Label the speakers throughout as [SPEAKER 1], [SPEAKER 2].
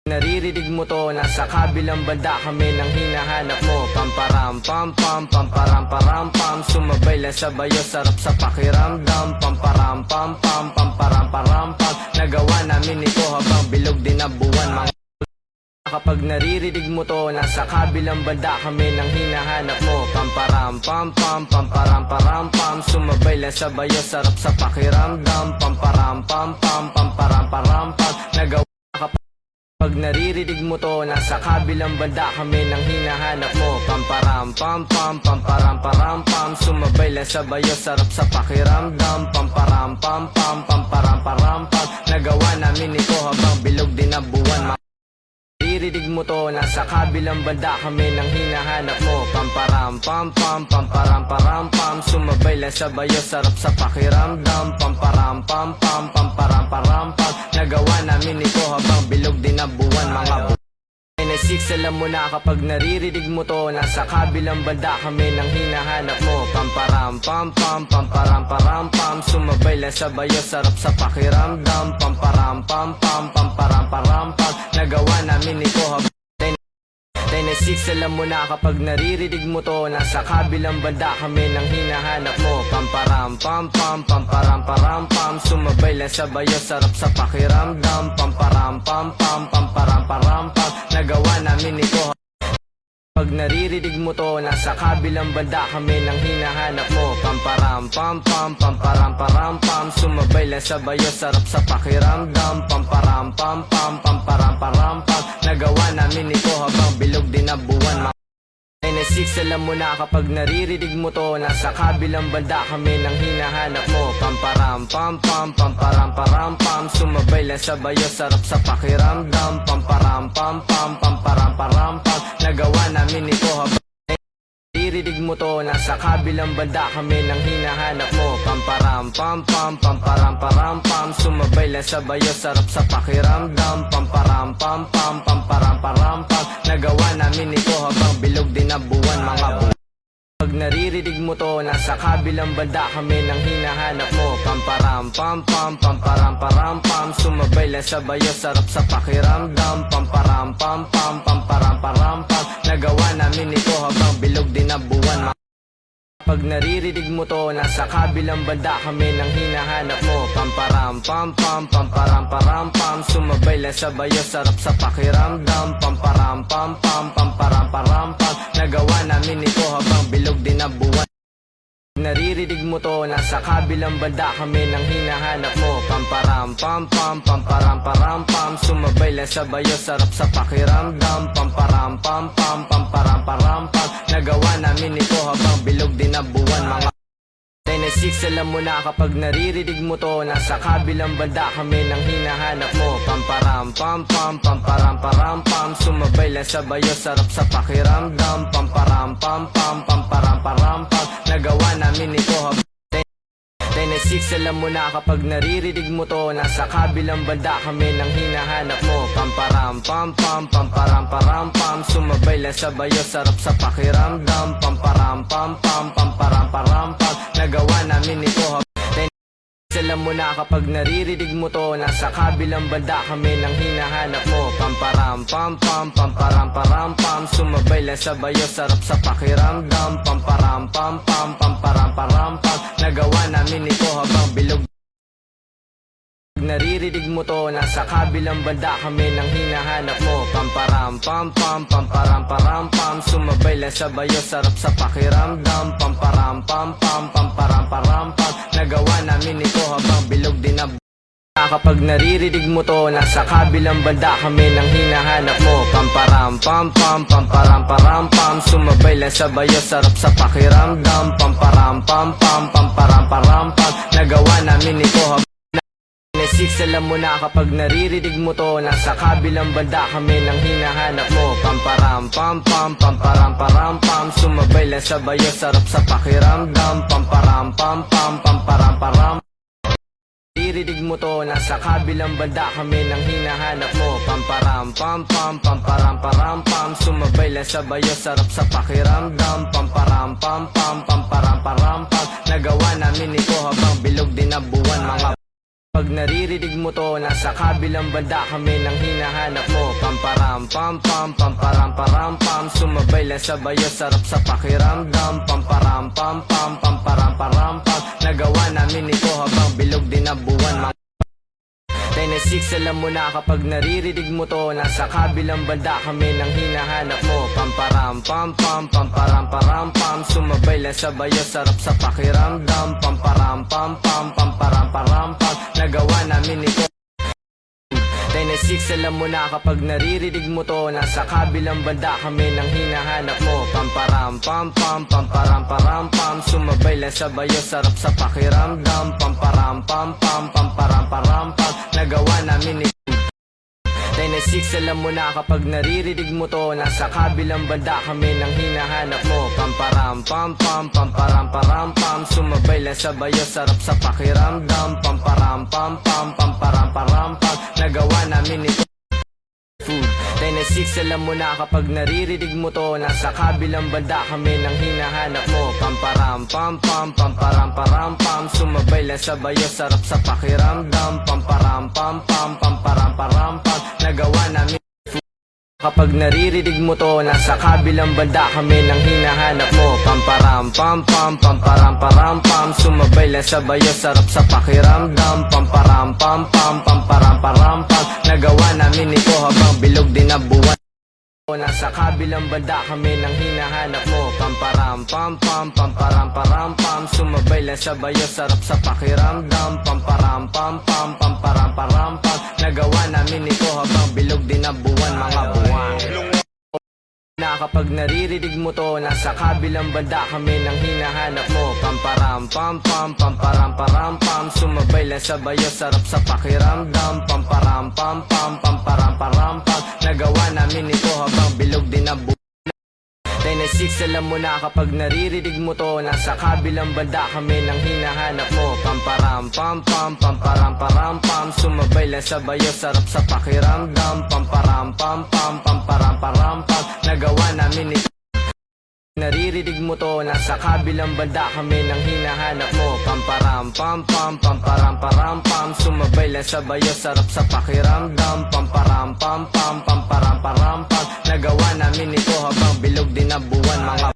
[SPEAKER 1] Naririnig mo to, nasa kabilang banda kami nang hinahanap mo. Pamparam pam pam, pamparam param pam, sumabay lang sa bayo, sarap sa pakiramdam. Pamparam pam pam, pamparam param pam, nagawa namin ito habang bilog din ang buwan. Mga kapag naririnig mo to, nasa kabilang banda kami nang hinahanap mo. Pamparam pam pam, pamparam param pam, sumabay lang sa bayo, sarap sa pakiramdam. Pamparam pam pam, pamparam param pam, nagawa pag naririnig mo to, nasa kabilang banda kami nang hinahanap mo. Pamparam pam pam, pamparam param pam, sumabay lang sa bayo, sarap sa pakiramdam. Pamparam pam pam, pamparam param pam, nagawa namin ito habang bilog din ang buwan. Naririnig mo to, nasa kabilang banda kami nang hinahanap mo. Pamparam pam pam, pamparam param pam, sumabay lang sa bayo, sarap sa pakiramdam. Pamparam pam pam, pamparam param pam, nagawa namin ito habang bilog din ang buwan. Mga N6, alam mo na kapag naririnig mo to, nasa kabilang banda kami nang hinahanap mo. Pamparam pam pam, pamparam param pam, sumabay lang sa bayo, sarap sa pakiramdam. Pamparam pam pam, pamparam param pam, nagawa namin ito habang N6, alam mo na kapag naririnig mo to, nasa kabilang banda kami nang hinahanap mo. Pamparam pam pam, pamparam param pam, sumabay lang sa bayo, sarap sa pakiramdam. Pamparam pam pam, pamparam param pam, nagawa namin ito pag naririnig mo to, nasa kabilang banda kami nang hinahanap mo. Pamparam pam pam, pamparam param pam, sumabay lang sa bayo, sarap sa pakiramdam. Pamparam pam pam, pamparam param pam, nagawa namin ito habang bilog din ang buwan. N6, alam mo na kapag naririnig mo to, nasa kabilang banda kami nang hinahanap mo. Pamparam pam pam, pamparam param pam, sumabay lang sa bayo, sarap sa pakiramdam. Pamparam pam pam, pamparam param pam, nagawa namin ito habang naririnig mo to, nasa kabilang banda kami nang hinahanap mo. Pamparam pam pam, pamparam param pam, sumabay lang sa bayo, sarap sa pakiramdam. Pamparam pam pam, pamparam param pam, nagawa namin ito habang bilog din ang buwan. Mga pag naririnig mo to, nasa kabilang banda kami nang hinahanap mo. Pamparam pam pam, pamparam param pam, sumabay lang sa bayo, sarap sa pakiramdam. Pamparam pam pam, pamparam param pam, nagawa namin ito habang bilog din ang buwan. Pag naririnig mo to, nasa kabilang banda kami nang hinahanap mo. Pamparam pam pam, pamparam param pam, sumabay lang sa bayo, sarap sa pakiramdam. Pamparam pam pam, pamparam param pam, nagawa namin ito habang bilog din ang buwan. Naririnig mo to, nasa kabilang banda kami nang hinahanap mo. Pamparam pam pam, pamparam param pam, sumabay lang sa bayo, sarap sa pakiramdam. Pamparam pam pam, pamparam param pam, nagawa namin ito habang bilog din ang buwan. Mga N6, alam mo na kapag naririnig mo to, nasa kabilang banda kami nang hinahanap mo. Pamparam pam pam, pamparam param pam, sumabay lang sa bayo, sarap sa pakiramdam. Pamparam pam pam, pamparam param pam, nagawa namin ito habang N6, alam mo na kapag naririnig mo to, nasa kabilang banda kami nang hinahanap mo. Pamparam pam pam, pamparam param pam, sumabay lang sa bayo, sarap sa pakiramdam. Pamparam pam pam, pamparam param pam, nagawa namin ito habang alam mo na kapag naririnig mo to, nasa kabilang banda kami nang hinahanap mo. Pamparam pam pam, pamparam param pam, sumabay lang sa bayo, sarap sa pakiramdam. Pamparam pam pam, pamparam param pam, nagawa namin ito habang bilog. Naririnig mo to, nasa kabilang banda kami nang hinahanap mo. Pamparam pam pam, pamparam param pam, sumabay lang sa bayo, sarap sa pakiramdam. Pamparam pam pam, pamparam param pam, nagawa namin ito habang bilog din ang kapag naririnig mo to, nasa kabilang banda kami nang hinahanap mo. Pamparam pam pam, pamparam param pam, sumabay lang sa bayo, sarap sa pakiramdam. Pamparam pam pam, pamparam param pam, nagawa namin ito habang N6, alam mo na kapag naririnig mo to, nasa kabilang banda kami nang hinahanap mo. Pamparam pam pam, pamparam param pam, sumabay lang sa bayo, sarap sa pakiramdam. Pamparam pam pam, pamparam param naririnig mo to, nasa kabilang banda kami nang hinahanap mo. Pamparam pam pam, pamparam param pam, sumabay lang sa bayo, sarap sa pakiramdam. Pamparam pam pam, pamparam param pam, nagawa namin ito habang bilog din ang buwan. Mga pag naririnig mo to, nasa kabilang banda kami nang hinahanap mo. pam pam pamparam param pam. Sumabay lang sa bayo, sarap sa pakiramdam. Pamparam pam pam pamparam param pam. Nagawa namin ito habang bilog din ang buwan. 10-6, alam mo na kapag naririnig mo to, nasa kabilang banda kami nang hinahanap mo. Pamparam pam pam pamparam param pam. Sumabay lang sa bayo, sarap sa pakiramdam. Pamparam pam pam pamparam param pam. Nagawa namin ito 10-6, alam mo na kapag naririnig mo to, nasa kabilang banda kami nang hinahanap mo. Pamparam pam pam pamparam param pam. Sumabay lang sa bayo, sarap sa pakiramdam. Pamparam pam pam pamparam param pam. Nagawa namin ito 10-6, alam mo na kapag naririnig mo to, nasa kabilang banda kami nang hinahanap mo. Pamparam pam pam pamparam param pam. Sumabay lang sa bayo, sarap sa pakiramdam. Pamparam pam pam pamparam param pam. Nagawa namin ito 10-6, alam mo na kapag naririnig mo to, nasa kabilang banda kami nang hinahanap mo. Pamparam pam pam pamparam param pam. Sumabay lang sa bayo, sarap sa pakiramdam. Pamparam pam pam pamparam param pam. Nagawa namin kapag naririnig mo to, nasa kabilang banda kami nang hinahanap mo. Pamparam pam pam pamparam param pam. Sumabay lang sa bayo, sarap sa pakiramdam. Pamparam pam pam pamparam param pam. Nagawa namin ito habang bilog din ang buwan. Nasa kabilang banda kami nang hinahanap mo. Pamparam pam pam pamparam param pam. Sumabay lang sa bayo, sarap sa pakiramdam. Pamparam pam pam pamparam param pam. Nagawa namin ito habang bilog din ang buwan, mga buwan. Na kapag naririnig mo to, nasa kabilang banda kami nang hinahanap mo. Pamparam pam pam pamparam param pam. Sumabay lang sa bayo, sarap sa pakiramdam. Pamparam pam pam pamparam param pam. Nagawa namin ito habang bilog din ang buwan. 10-6, alam mo na kapag naririnig mo to, nasa kabilang banda kami nang hinahanap mo. Pamparam pam pam pamparam param pam. Sumabay lang sa bayo, sarap sa pakiramdam. Pamparam pam pam pamparam param pam. Nagawa namin ito naririnig mo to, nasa kabilang banda kami nang hinahanap mo. Pamparam pam pam pamparam param pam. Sumabay lang sa bayo, sarap sa pakiramdam. Pamparam pam pam pamparam param pam. Nagawa namin ito habang bilog din ang buwan, mga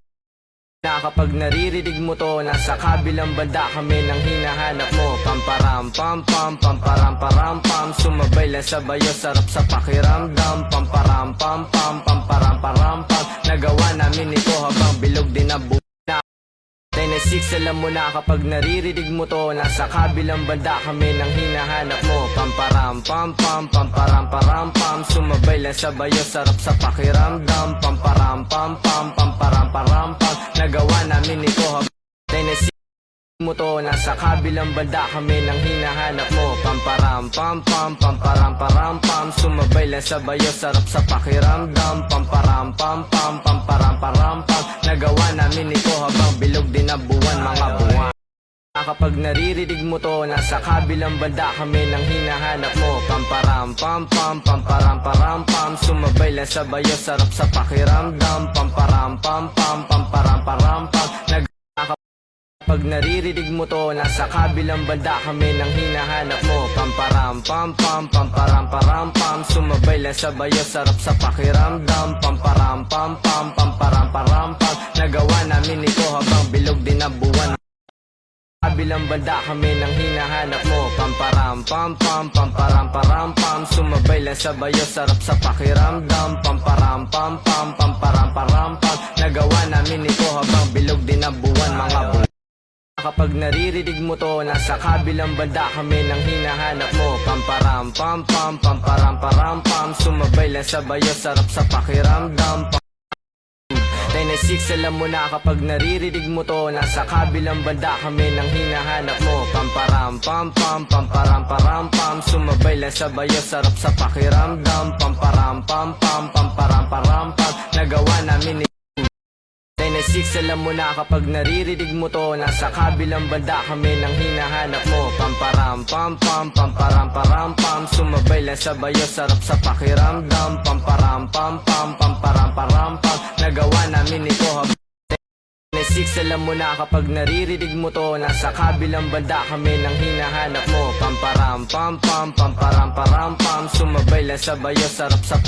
[SPEAKER 1] na kapag naririnig mo to, nasa kabilang banda kami nang hinahanap mo. Pamparam pam pam pamparam param pam. Sumabay lang sa bayo, sarap sa pakiramdam. Pamparam pam pam pamparam param pam. Nagawa namin ito habang bilog din ang buwan. 10-6, alam mo na kapag naririnig mo to, nasa kabilang banda kami nang hinahanap mo. Pamparam pam pam pamparam param pam. Sumabay lang sa bayo, sarap sa pakiramdam. Pamparam pam pam pamparam param pam. Nagawa namin ito habang 10-6 mo to, nasa kabilang banda kami nang hinahanap mo. Pamparam pam pam pamparam param pam. Sumabay lang sa bayo, sarap sa pakiramdam. Pamparam pam pam pamparam param pam. Nagawa namin ito habang bilog din ang buwan, mga buwan. Kapag naririnig mo to, nasa kabilang banda kami nang hinahanap mo. Pamparam pam pam pamparam param pam. Sumabay lang sa bayo, sarap sa pakiramdam. Pamparam pam pam pamparam param pam. Pag naririnig mo to, nasa kabilang banda kami nang hinahanap mo. Pamparam pam pam pamparam param pam. Sumabay lang sa bayo, sarap sa pakiramdam. Pamparam pam pam pamparam param pam. Nagawa namin ito habang bilog din ang buwan. Kabilang banda kami nang hinahanap mo. Pamparam pam pam pamparam param pam. Sumabay lang sa bayo, sarap sa pakiramdam. Pamparam pam pam pamparam param pam. Nagawa namin ito habang bilog din ang buwan, mga buwan. Kapag naririnig mo to, nasa kabilang banda kami nang hinahanap mo. Pamparam pam pam pamparam param pam. Sumabay lang sa bayo, sarap sa pakiramdam. 10-6, alam mo na kapag naririnig mo to, nasa kabilang banda kami nang hinahanap mo. Pamparam pam pam pamparam param pam. Sumabay lang sa bayo, sarap sa pakiramdam. Pamparam pam pam pamparam param pam. Nagawa namin 10-6, alam mo na kapag naririnig mo to, nasa kabilang banda kami nang hinahanap mo. Pamparam pam pam pamparam param pam. Sumabay lang sa bayo, sarap sa pakiramdam. Pamparam pam pam pamparam param pam. Nagawa namin ito habang 10-6, alam mo na kapag naririnig mo to, nasa kabilang banda kami nang hinahanap mo. Pamparam pam pam pamparam param pam. Sumabay lang sa bayo, sarap sa